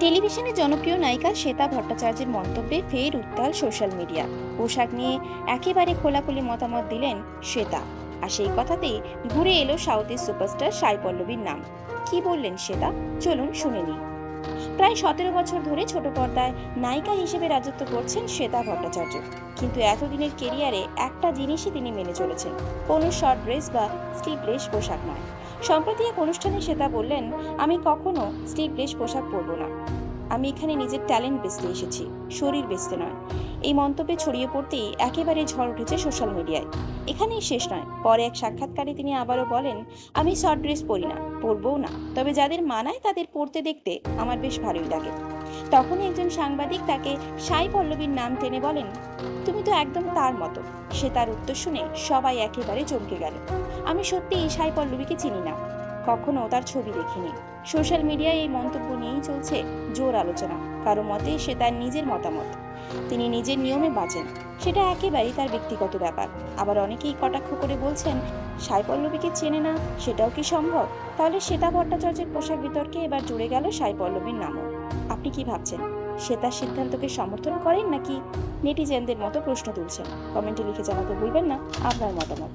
টেলিভিশনে জনপ্রিয় নায়িকা শ্বেতা ভট্টাচার্যের মন্তব্যে ফের উত্তাল সোশ্যাল মিডিয়া। পোশাক নিয়ে একেবারে খোলাখুলি মতামত দিলেন শ্বেতা। আর সেই কথাতেই ঘুরে এলো সাউথের সুপারস্টার সাই পল্লবীর নাম। কি বললেন শ্বেতা, চলুন শুনে নিই। প্রায় 17 বছর ধরে ছোট পর্দায় নায়িকা হিসেবে রাজত্ব করছেন শ্বেতা ভট্টাচার্য। কিন্তু এতদিনের কেরিয়ারে একটা জিনিসই তিনি মেনে চলেছেন, কোনো শর্ট ড্রেস বা স্লিভলেস পোশাক নয়। সম্প্রতি এক অনুষ্ঠানে শ্বেতা বললেন, আমি কখনো স্লিভলেস পোশাক পরবো না। আমি এখানে নিজের ট্যালেন্ট বেচতে এসেছি, শরীর বেচতে নয়। এই মন্তব্যে ছড়িয়ে পড়তেই একেবারে ঝড় উঠেছে সোশ্যাল মিডিয়ায়। এখানেই শেষ নয়, পরে এক সাক্ষাৎকারে তিনি আবারও বলেন, আমি শর্ট ড্রেস পরি না, পরবও না, তবে যাদের মানায় তাদের পরতে দেখতে আমার বেশ ভালোই লাগে। তখনই একজন সাংবাদিক তাকে সাই পল্লবীর নাম টেনে বলেন, তুমি তো একদম তার মতো। সে তার উত্তর শুনে সবাই একেবারে চমকে গেল। আমি সত্যি সাই পল্লবীকে চিনি না, কখনো তার ছবি দেখিনি। সোশ্যাল মিডিয়ায় এই মন্তব্য নিয়েই চলছে জোর আলোচনা। কারো মতে সে তার নিজের মতামত, তিনি নিজের নিয়মে বাঁচেন, সেটা একেবারেই তার ব্যক্তিগত ব্যাপার। আবার অনেকেই কটাক্ষ করে বলছেন, সাই পল্লবীকে চেনে না, সেটাও কি সম্ভব? তাহলে শ্বেতা ভট্টাচার্যের পোশাক বিতর্কে এবার জুড়ে গেল সাই পল্লবীর নামও। আপনি কি ভাবছেন, শ্বেতার সিদ্ধান্তকে সমর্থন করেন নাকি নেটিজেনদের মতো প্রশ্ন তুলছেন? কমেন্টে লিখে জানাতে ভুলবেন না আপনার মতামত।